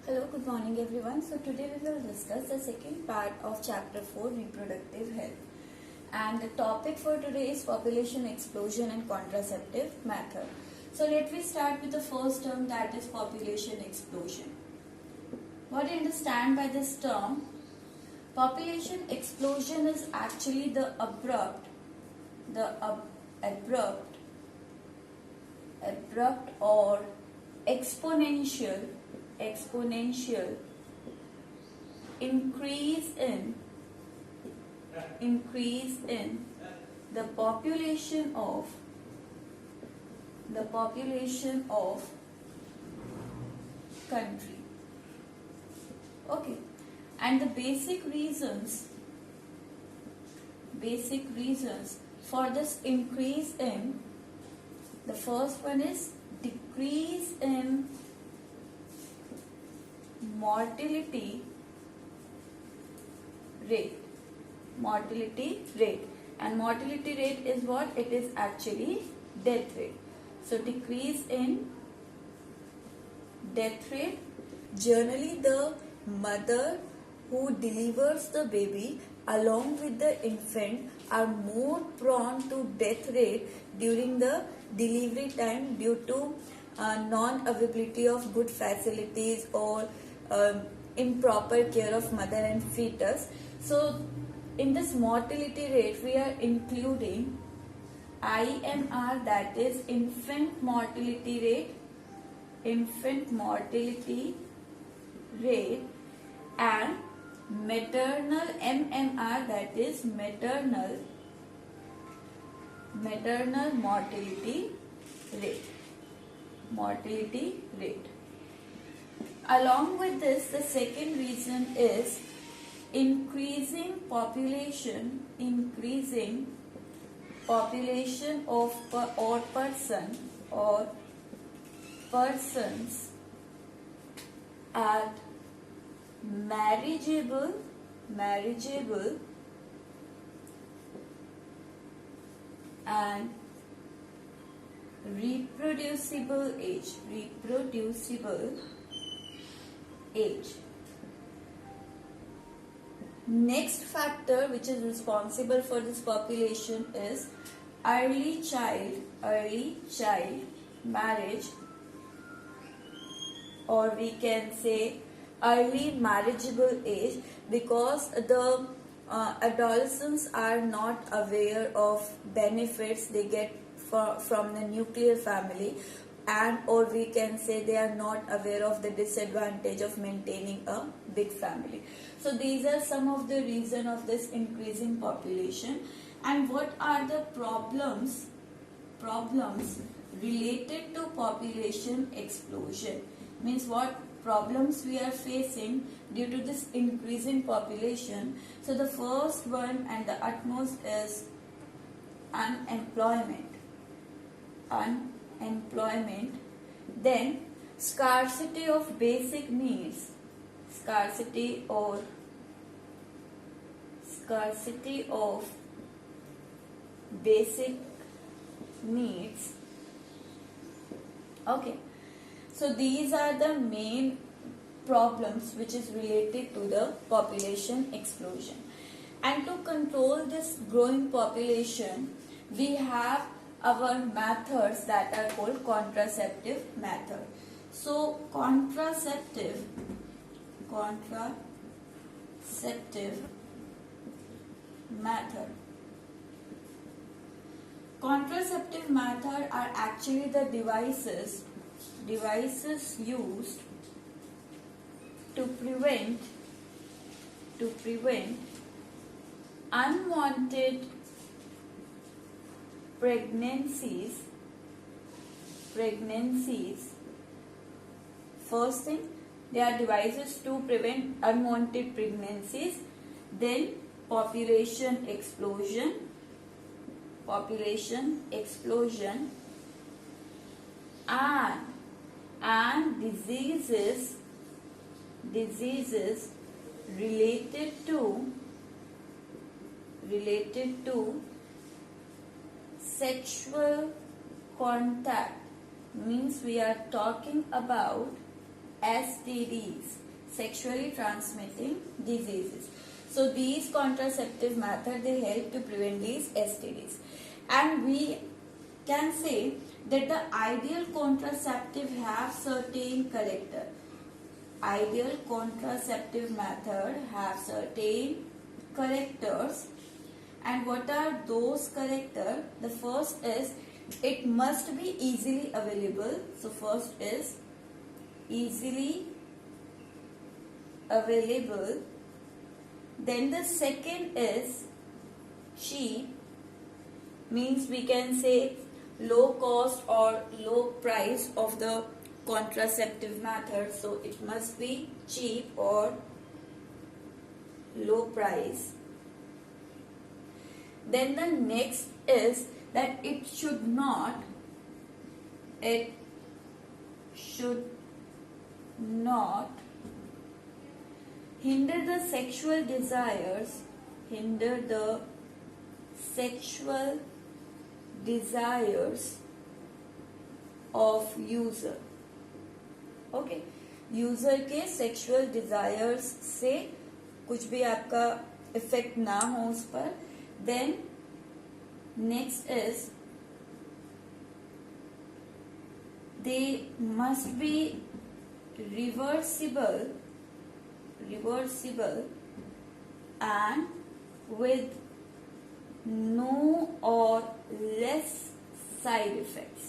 Hello, good morning everyone. So today we will discuss the second part of chapter 4, reproductive health. And the topic for today is population explosion and contraceptive method. So let me start with the first term, that is population explosion. What do you understand by this term? Population explosion is actually the abrupt or exponential increase in the population of country. Okay, and the basic reasons for this increase in, the first one is decrease in mortality rate. And mortality rate is what? It is actually death rate. So decrease in death rate. Generally the mother who delivers the baby along with the infant are more prone to death rate during the delivery time due to non-availability of good facilities or improper care of mother and fetus. So in this mortality rate we are including IMR, that is infant mortality rate, and maternal MMR, that is maternal mortality rate. Along with this, the second reason is increasing population of persons at marriageable and reproducible age. Next factor which is responsible for this population is early child marriage, or we can say early marriageable age, because the adolescents are not aware of benefits they get from the nuclear family, and or we can say they are not aware of the disadvantage of maintaining a big family. So these are some of the reason of this increasing population. And what are the problems related to population explosion? Means what problems we are facing due to this increasing population. So the first one and the utmost is unemployment. Then scarcity of basic needs, scarcity of basic needs. Okay, so these are the main problems which is related to the population explosion. And to control this growing population, we have our methods that are called contraceptive method. So contraceptive method. Contraceptive method are actually the devices used to prevent unwanted pregnancies. First thing, they are devices to prevent unwanted pregnancies. Then population explosion and diseases related to sexual contact, means we are talking about STDs, sexually transmitting diseases. So these contraceptive methods, they help to prevent these STDs. And we can say that the ideal contraceptive have certain character. Ideal contraceptive method have certain characters. And what are those characters? The first is it must be easily available. So first is easily available. Then the second is cheap, means we can say low cost or low price of the contraceptive method. So it must be cheap or low price. Then the next is that it should not hinder the sexual desires, of user. Okay, user के sexual desires से कुछ भी आपका effect ना हो उस पर. Then next is they must be reversible and with no or less side effects.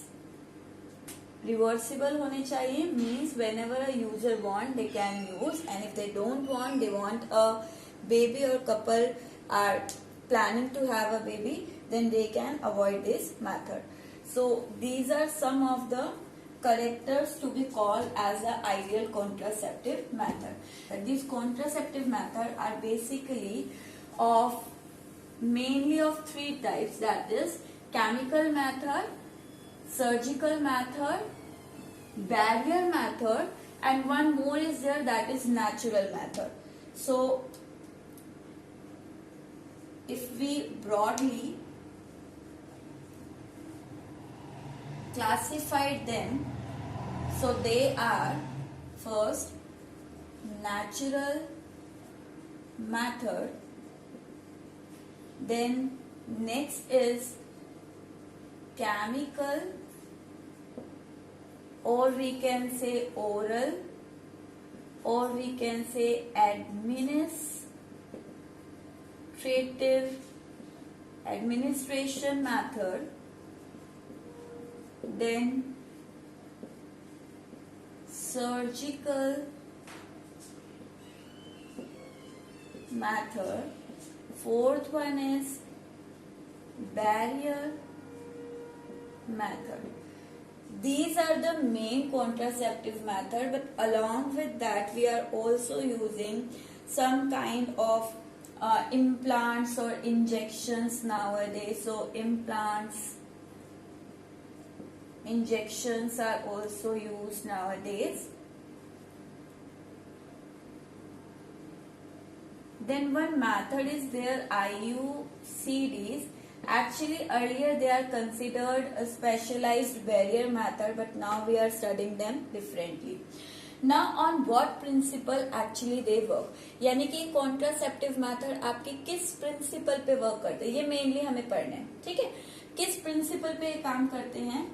Reversible होने चाहिए means whenever a user want they can use, and if they don't want, they want a baby or couple are planning to have a baby, then they can avoid this method. So these are some of the characters to be called as the ideal contraceptive method. These contraceptive methods are basically mainly of three types, that is chemical method, surgical method, barrier method, and one more is there, that is natural method. So if we broadly classified them, so they are first natural method, then next is chemical, or we can say oral, or we can say administration method, then surgical method, fourth one is barrier method. These are the main contraceptive method, but along with that we are also using some kind of implants or injections nowadays. So injections are also used nowadays. Then one method is there, IUCDs. Actually earlier they are considered a specialized barrier method, but now we are studying them differently. Now on what principle actually they work, यानी कि contraceptive method आपके किस principle पे work करते हैं, ये mainly हमें पढ़ना है. ठीक है, किस principle पे काम करते हैं?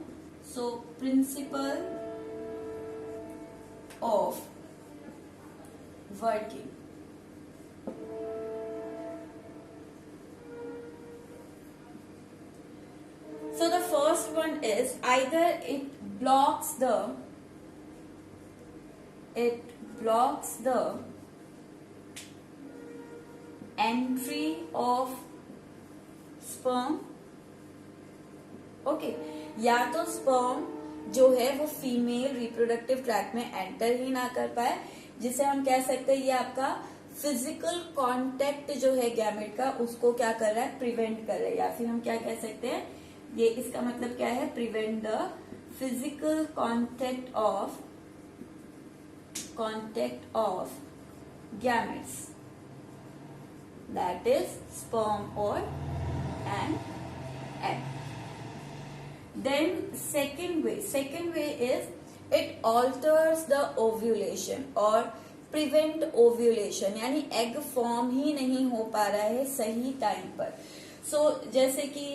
So principle of working. So the first one is either it blocks the entry of sperm. Okay, या तो स्पर्म जो है वो फीमेल रिप्रोडक्टिव ट्रैक्ट में एंटर ही ना कर पाए, जिसे हम कह सकते हैं ये आपका फिजिकल कांटेक्ट जो है गैमेट का, उसको क्या कर रहा है, प्रिवेंट कर रहा है. या फिर हम क्या कह सकते हैं, ये इसका मतलब क्या है, prevent the physical contact of gametes, that is sperm और and egg. Then second way is It alters the ovulation और prevent ovulation, यानी एग फॉर्म ही नहीं हो पा रहा है सही टाइम पर. सो जैसे कि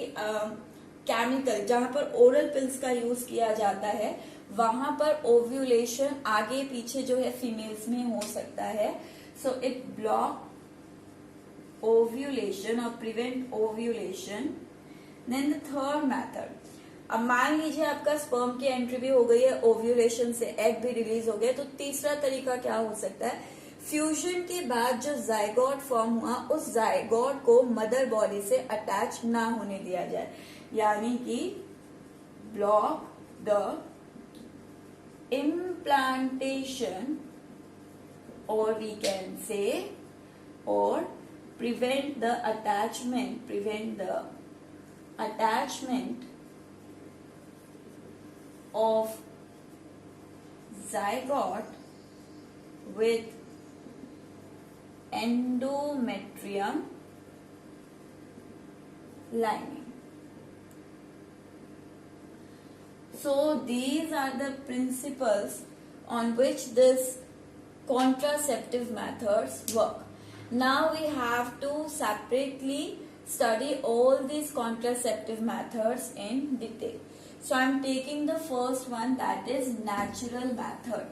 केमिकल जहां पर ओरल पिल्स का यूज किया जाता है वहां पर ओव्यूलेशन आगे पीछे जो है फीमेल्स में हो सकता है. सो इट ब्लॉक ओव्यूलेशन और prevent ovulation. Then the third method, अब मान लीजिए आपका स्पर्म की एंट्री भी हो गई है, ओव्यूलेशन से एग भी रिलीज हो गया, तो तीसरा तरीका क्या हो सकता है, फ्यूजन के बाद जो जाइगोट फॉर्म हुआ उस जाइगोट को मदर बॉडी से अटैच ना होने दिया जाए, यानी कि block the implantation, or we can say, or prevent the attachment of zygote with endometrium lining. So these are the principles on which this contraceptive methods work. Now we have to separately study all these contraceptive methods in detail. So I am taking the first one, that is natural method.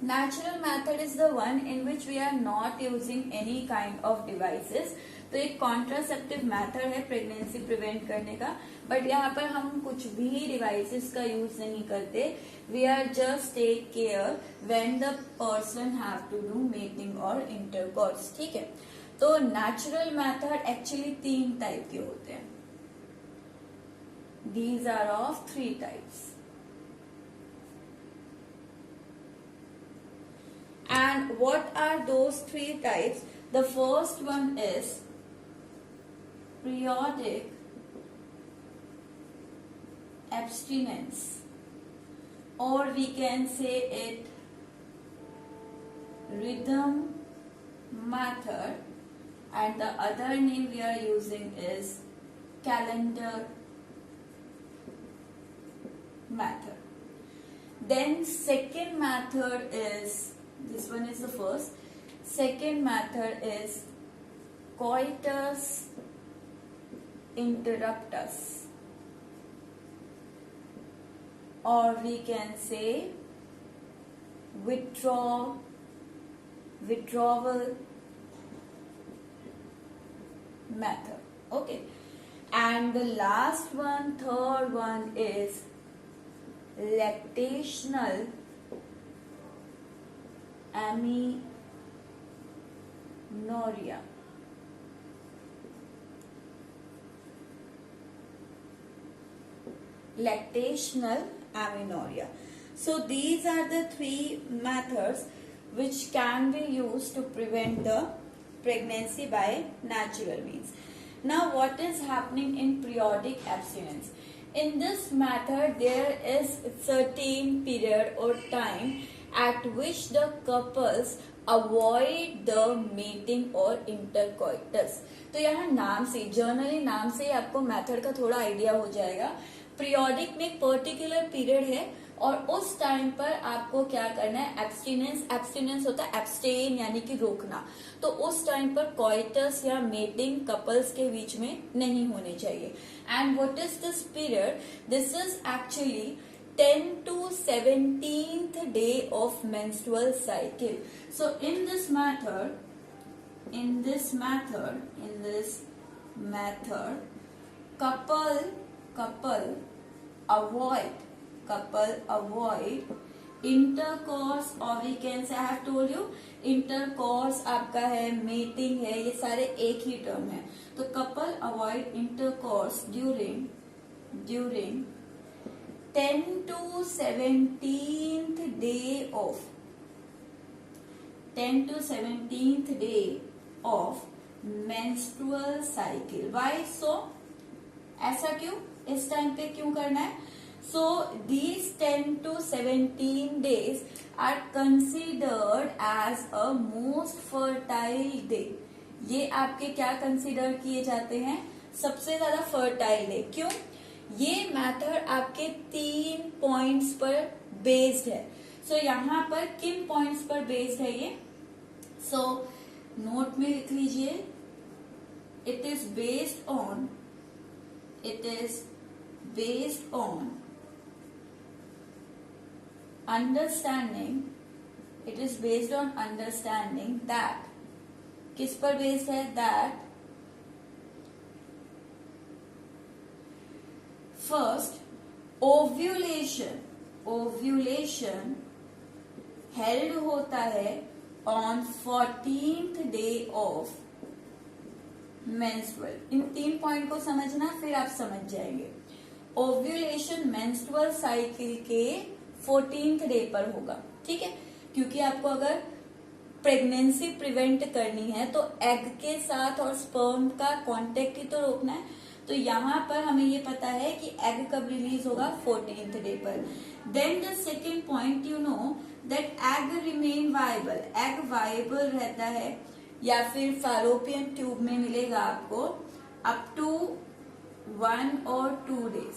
Natural method is the one in which we are not using any kind of devices. तो एक contraceptive method है pregnancy prevent करने का, but यहाँ पर हम कुछ भी डिवाइसेस का यूज नहीं करते. We are just take care when the person have to do mating और इंटरकोर्स. ठीक है, तो नेचुरल मेथड एक्चुअली 3 टाइप के होते हैं. These are of 3 types. And what are those 3 types? The first one is periodic abstinence, or we can say it rhythm method, and the other name we are using is calendar method. Then second method is, this one is the first. Second method is coitus interruptus, or we can say withdrawal method. Okay, and the last one, third one, is lactational amenorrhea. Lactational amenorrhea. So these are the 3 methods which can be used to prevent the pregnancy by natural means. Now what is happening in periodic abstinence? In this method there is a certain period or time at which the couples avoid the mating or intercoitus. तो यहाँ नाम से, generally नाम से आपको method का थोड़ा idea हो जाएगा. पीरियोडिक में एक पर्टिकुलर पीरियड है और उस टाइम पर आपको क्या करना है, एब्सटिनेंस होता है एब्सटेन यानी कि रोकना. तो उस टाइम पर कॉइटस या मेटिंग कपल्स के बीच में नहीं होनी चाहिए. And what is this period? This is actually 10 to 17th day of menstrual cycle. So in this method, couple avoid intercourse, or we can say, I have told you intercourse आपका है, mating है, ये सारे एक ही term है. तो couple avoid intercourse during 10 to 17th day of menstrual cycle. Why so? ऐसा क्यों, इस टाइम पे क्यों करना है? So these 10 to 17 days are considered as a most fertile day. ये आपके क्या कंसिडर किए जाते हैं, सबसे ज्यादा फर्टाइल डे। क्यों? ये मेथड आपके 3 पॉइंट्स पर बेस्ड है। सो यहाँ पर किन पॉइंट्स पर बेस्ड है ये? सो नोट में लिख लीजिए, it is based on understanding, it is based on understanding that, किस पर बेस्ड है? दैट फर्स्ट ओव्यूलेशन हेल्ड होता है on 14th day of menstrual. In 3 point को समझना, फिर आप समझ जाएंगे। ओव्यूलेशन मेंस्ट्रुअल साइकिल के 14th डे पर होगा, ठीक है? क्योंकि आपको अगर प्रेगनेंसी प्रिवेंट करनी है तो एग के साथ और स्पर्म का कांटेक्ट ही तो रोकना है। तो यहाँ पर हमें ये पता है कि एग कब रिलीज होगा? 14th डे पर। Then the second point, you know that egg remain viable, egg viable रहता है या फिर फैलोपियन ट्यूब में मिलेगा आपको अप टू 1 और 2 डेज,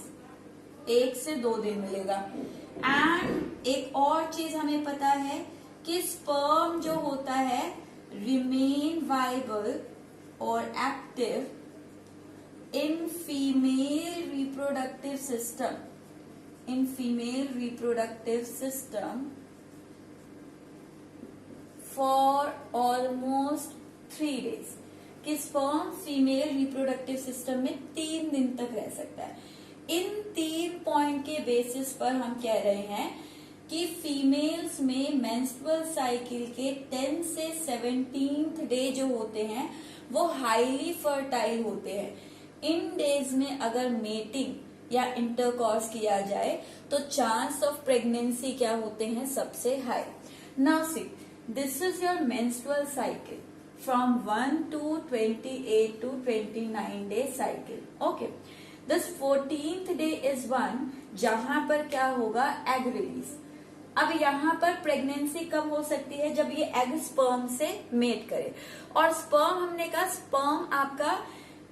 1 से 2 दिन मिलेगा। एंड एक और चीज हमें पता है कि स्पर्म जो होता है रिमेन वाइबल और active in female reproductive system for almost 3 days. कि स्पर्म फीमेल रिप्रोडक्टिव सिस्टम में 3 दिन तक रह सकता है। इन 3 पॉइंट के बेसिस पर हम कह रहे हैं कि फीमेल्स में मेंस्ट्रुअल साइकिल के 10 से 17th डे जो होते हैं वो हाईली फर्टाइल होते हैं। इन डेज में अगर मेटिंग या इंटरकॉर्स किया जाए तो चांस ऑफ प्रेगनेंसी क्या होते हैं? सबसे high. Now see, this is your menstrual cycle from 1 to 28 to 29 day cycle. Okay. This 14th day is one जहां पर क्या होगा? Egg release. अब यहाँ पर प्रेगनेंसी कब हो सकती है? जब ये एग स्पर्म से मेट करे। और स्पर्म, हमने कहा स्पर्म आपका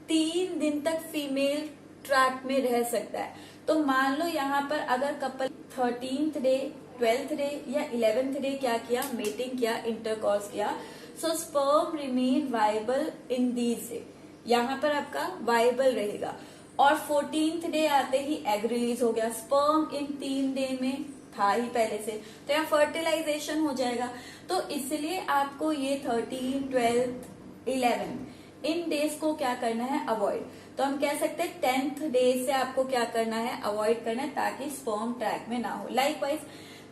3 दिन तक फीमेल ट्रैक में रह सकता है। तो मान लो यहाँ पर अगर couple 13th day, 12th day या 11th डे क्या किया? मेटिंग किया, इंटरकॉर्स किया। So sperm remain viable in these day, यहाँ पर आपका वाइबल रहेगा। और 14th डे आते ही एग रिलीज हो गया। स्पर्म इन 3 डे में था ही पहले से, तो यहाँ फर्टिलाइजेशन हो जाएगा। तो इसलिए आपको ये 13, 12, 11 इन डेज को क्या करना है? अवॉइड। तो हम कह सकते हैं 10th डे से आपको क्या करना है? अवॉइड करना है, ताकि स्पर्म ट्रैक में ना हो। लाइकवाइज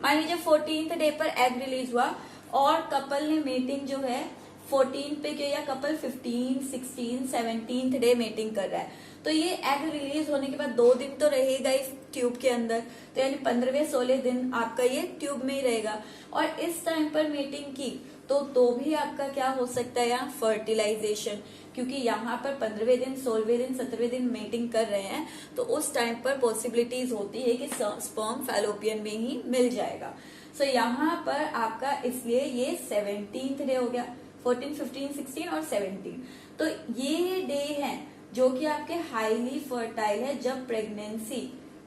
मान लीजिए 14th डे पर एग रिलीज हुआ और कपल ने मेटिंग जो है 14 पे किया, कपल 15, 16, 17th डे मेटिंग कर रहा है, तो ये एग रिलीज होने के बाद 2 दिन तो रहेगा इस ट्यूब के अंदर, तो यानी 15वें 16 दिन आपका ये ट्यूब में ही रहेगा। और इस टाइम पर मेटिंग की तो भी आपका क्या हो सकता है? यहाँ फर्टिलाइजेशन, क्योंकि यहाँ पर 15वें दिन, 16वें दिन, 17वें दिन मेटिंग कर रहे हैं, तो उस टाइम पर पॉसिबिलिटीज होती है कि स्पर्म फैलोपियन में ही मिल जाएगा। सो यहाँ पर आपका इसलिए ये 17th डे हो गया, 14, 15, 16 और 17। तो ये डे हैं जो कि आपके हाईली फर्टाइल है, जब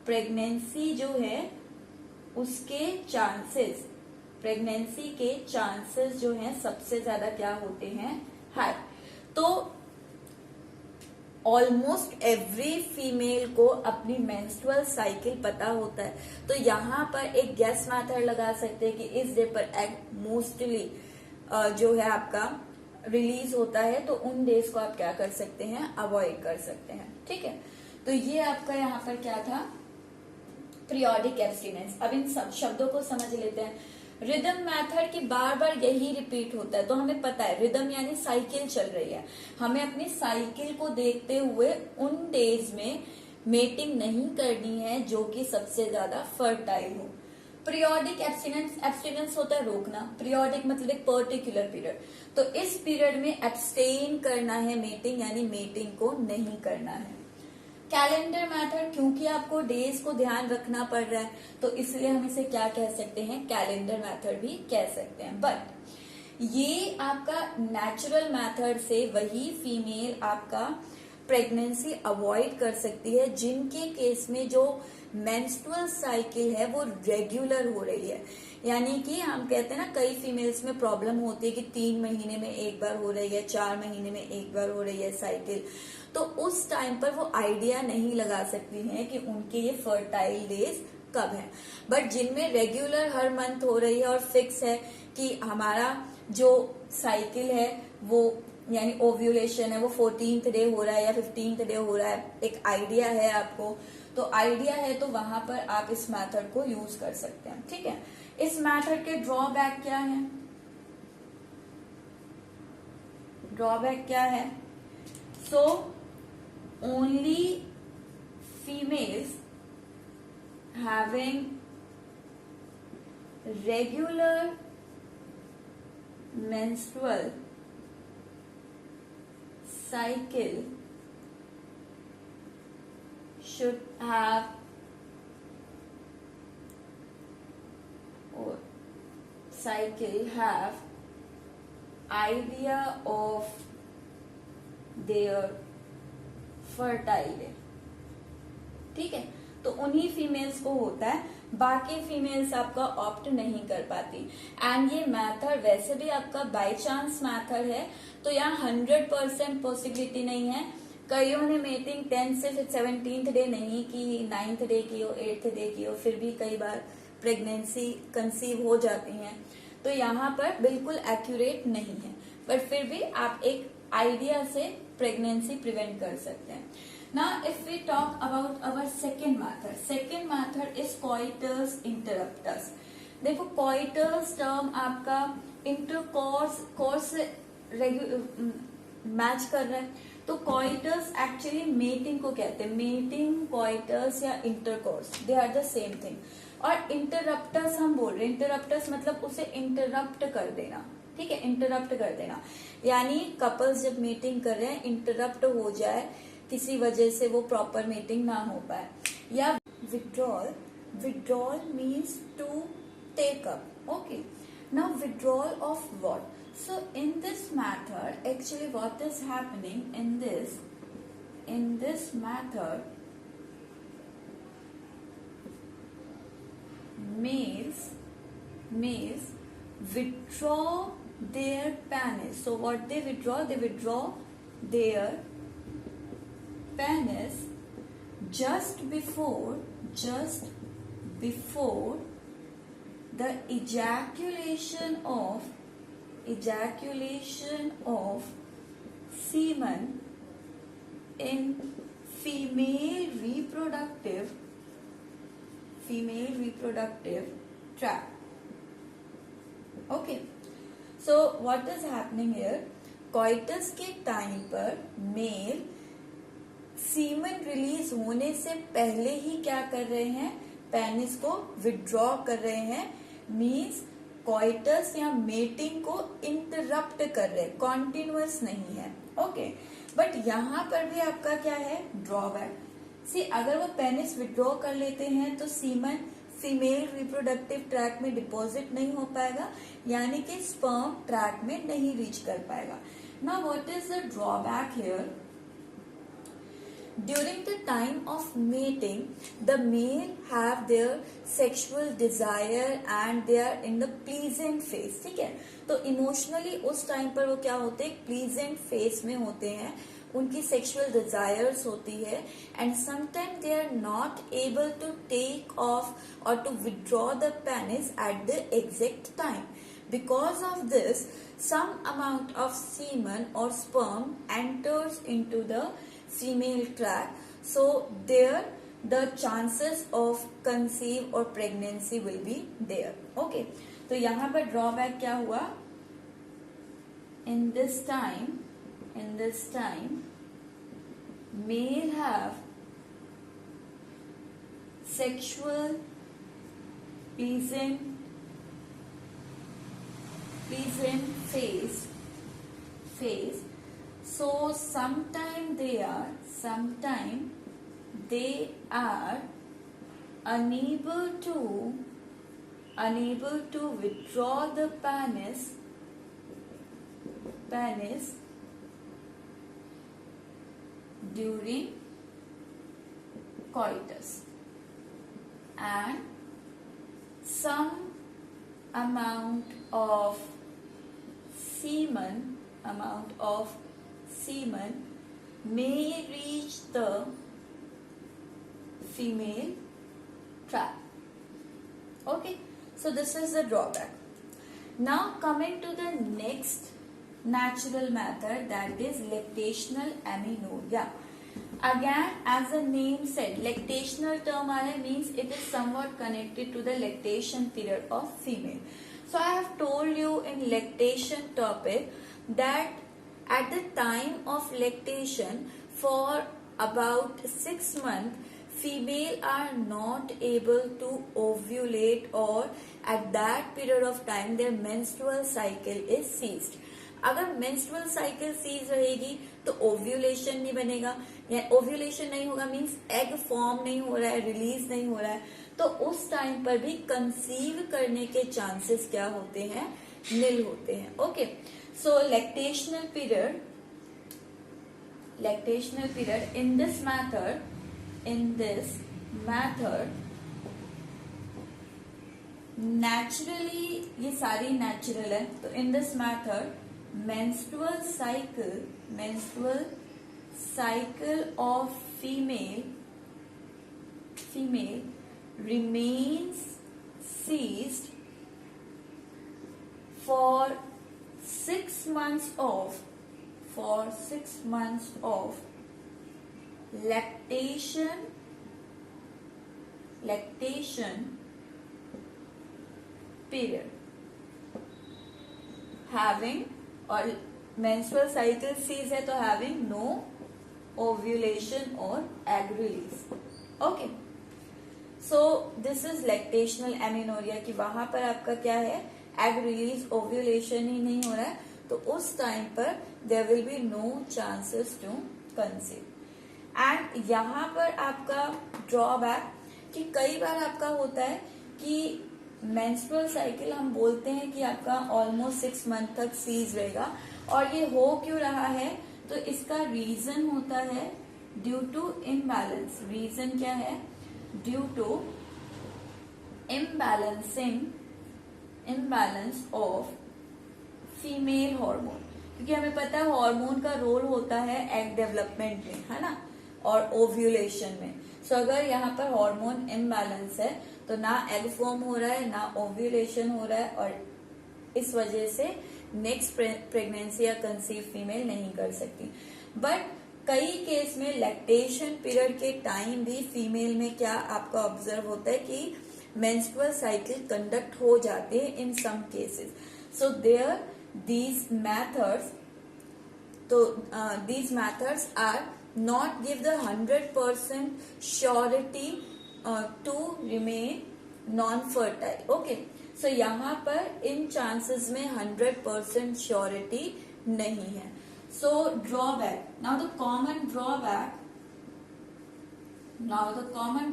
प्रेगनेंसी जो है उसके चांसेस, प्रेगनेंसी के चांसेस जो हैं सबसे ज्यादा क्या होते हैं? हाई। तो ऑलमोस्ट एवरी फीमेल को अपनी मेंस्ट्रुअल साइकिल पता होता है, तो यहाँ पर एक गेस मेथड लगा सकते हैं कि इस डे पर एग मोस्टली जो है आपका रिलीज होता है, तो उन डेज को आप क्या कर सकते हैं? अवॉइड कर सकते हैं। ठीक है, तो ये आपका यहाँ पर क्या था? Periodic abstinence. अब इन सब शब्दों को समझ लेते हैं। रिदम मेथड की बार बार यही रिपीट होता है, तो हमें पता है रिदम यानी साइकिल चल रही है, हमें अपनी साइकिल को देखते हुए उन डेज में मेटिंग नहीं करनी है जो कि सबसे ज्यादा फर्टाइल हो। पीरियोडिक एब्स्टिनेंस होता है रोकना, पीरियोडिक मतलब एक पर्टिकुलर पीरियड, तो इस पीरियड में एब्स्टेन करना है मेटिंग, यानी मेटिंग को नहीं करना है। कैलेंडर मेथड, क्योंकि आपको डेज को ध्यान रखना पड़ रहा है, तो इसलिए हम इसे क्या कह सकते हैं? कैलेंडर मेथड भी कह सकते हैं। बट ये आपका नेचुरल मेथड से वही फीमेल आपका प्रेगनेंसी अवॉइड कर सकती है जिनके केस में जो मेंस्ट्रुअल साइकिल है वो रेगुलर हो रही है। यानी कि हम कहते हैं ना, कई फीमेल्स में प्रॉब्लम होती है कि 3 महीने में एक बार हो रही है, 4 महीने में एक बार हो रही है साइकिल, तो उस टाइम पर वो आइडिया नहीं लगा सकती हैं कि उनके ये फर्टाइल डेज कब है। बट जिनमें रेगुलर हर मंथ हो रही है और फिक्स है कि हमारा जो साइकिल है वो यानी ओव्यूलेशन है वो 14th डे हो रहा है या 15th डे हो रहा है, एक आइडिया है आपको, तो आइडिया है तो वहां पर आप इस मेथड को यूज कर सकते हैं। ठीक है, इस मेथड के ड्रॉबैक क्या है? ड्रॉबैक क्या है? So only females having regular menstrual cycle should have or idea of their fertile day। ठीक है, तो उन्हीं फीमेल्स को होता है, बाकी फीमेल्स आपका ऑप्ट नहीं कर पाती। एंड ये मेथड वैसे भी आपका बाय चांस मेथड है, तो यहाँ 100% पॉसिबिलिटी नहीं है। कईयों ने मेटिंग 10 से 17th डे नहीं की, 9th डे की हो, 8th डे की हो, फिर भी कई बार प्रेगनेंसी कंसीव हो जाती हैं, तो यहाँ पर बिल्कुल एक्यूरेट नहीं है, बट फिर भी आप एक आइडिया से प्रेगनेंसी प्रिवेंट कर सकते हैं। Now, if we talk about our second method is coitus interruptus। देखो coitus टर्म आपका इंटरकोर्स मैच कर रहा है, तो coitus एक्चुअली मेटिंग को कहते हैं। मेटिंग, coitus या intercourse, they are the same thing. और इंटरप्टस हम बोल रहे हैं, इंटरप्टस मतलब उसे इंटरप्ट कर देना। ठीक है, इंटरप्ट कर देना यानी कपल्स जब मीटिंग कर रहे हैं, इंटरप्ट हो जाए किसी वजह से, वो प्रॉपर मीटिंग ना हो पाए। या withdrawal means to take up. Okay, now withdrawal of what? So in this method actually what is happening in this method, males withdraw their penis. So what they withdraw their penis just before the ejaculation of semen in female reproductive tract। Okay, so what is happening here? coitus के time पर mail semen release होने से पहले ही क्या कर रहे हैं? Penis को विड्रॉ कर रहे हैं, मीन्स कोइटस या मेटिंग को इंटरप्ट कर रहे हैं, कॉन्टिन्यूअस नहीं है। ओके, बट यहाँ पर भी आपका क्या है? ड्रॉबैक। सी, अगर वो पेनिस विड्रॉ कर लेते हैं तो सीमन फीमेल रिप्रोडक्टिव ट्रैक में डिपॉजिट नहीं हो पाएगा, यानी कि स्पर्म ट्रैक में नहीं रीच कर पाएगा। Now what is the drawback here? During the time of mating, the male have their sexual desire and they are in the pleasant phase। ठीक है, तो इमोशनली उस टाइम पर वो क्या होते हैं? प्लीजेंट फेज में होते हैं, उनकी सेक्सुअल डिजायर्स होती है, and sometime they are not able to take off or to withdraw the penis at the exact time. Because of this, some amount of semen or sperm enters into the female tract, so there the chances of conceive or pregnancy will be there। Okay, तो यहाँ पर drawback क्या हुआ? In this time male have sexual pleasant phase, so sometime they are unable to withdraw the penis penis during coitus, and some amount of semen may reach the female trap. Okay, so this is the drawback. Now coming to the next natural method, that is lactational amenorrhea. Again, as the name said, lactational term means it is somewhat connected to the lactation period of female. So I have told you in lactation topic that at the time of lactation, for about 6 months, female are not able to ovulate, or at that period of time their menstrual cycle is ceased. अगर menstrual cycle seize रहेगी तो ovulation नहीं बनेगा, या ovulation नहीं होगा means egg form नहीं हो रहा है, रिलीज नहीं हो रहा है, तो उस टाइम पर भी कंसीव करने के चांसेस क्या होते हैं, निल होते हैं. Okay, so lactational period in this method naturally, ये सारी नेचुरल है, तो in this method menstrual cycle of female remains ceased for 6 months of lactation period, having, और menstrual cycle cease है तो having no ovulation or egg release. Okay, so this is lactational amenorrhea कि वहां पर आपका क्या है, egg release, ovulation ही नहीं हो रहा है, तो उस टाइम पर there will be no chances to conceive. And यहाँ पर आपका ड्रॉबैक कि कई बार आपका होता है कि मेंस्ट्रुअल साइकिल हम बोलते हैं कि आपका ऑलमोस्ट 6 मंथ तक सीज रहेगा, और ये हो क्यों रहा है, तो इसका रीजन होता है ड्यू टू इम्बैलेंस. रीजन क्या है, due to imbalance of female hormone, क्योंकि हमें पता है हार्मोन का रोल होता है एग डेवलपमेंट में, है ना, और ओव्यूलेशन में. सो अगर यहाँ पर हार्मोन इम्बैलेंस है तो ना एग फॉर्म हो रहा है, ना ओव्यूलेशन हो रहा है, और इस वजह से नेक्स्ट प्रेगनेंसी या कंसीव फीमेल नहीं कर सकती. बट कई केस में लैक्टेशन पीरियड के टाइम भी फीमेल में क्या आपका ऑब्जर्व होता है कि मेंस्ट्रुअल साइकिल कंडक्ट हो जाते हैं in some cases. So there these methods are not give the 100% surety to remain non-fertile. Okay, so यहाँ पर इन chances में 100% surety नहीं है. So drawback. Now the common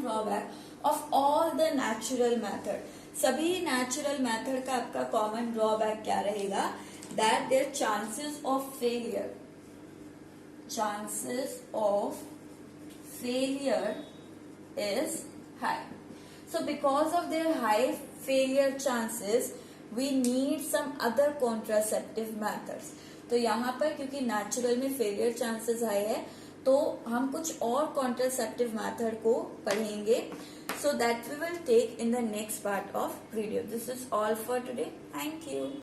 drawback of all the natural method. सभी natural method का आपका common drawback क्या रहेगा, that their chances of failure is high. So because of their high failure chances we need some other contraceptive methods. तो यहाँ पर क्योंकि natural में फेलियर चांसेस हाई है, तो हम कुछ और कॉन्ट्रासेप्टिव मेथड को पढ़ेंगे. So that we will take in the next part of video. This is all for today. Thank you.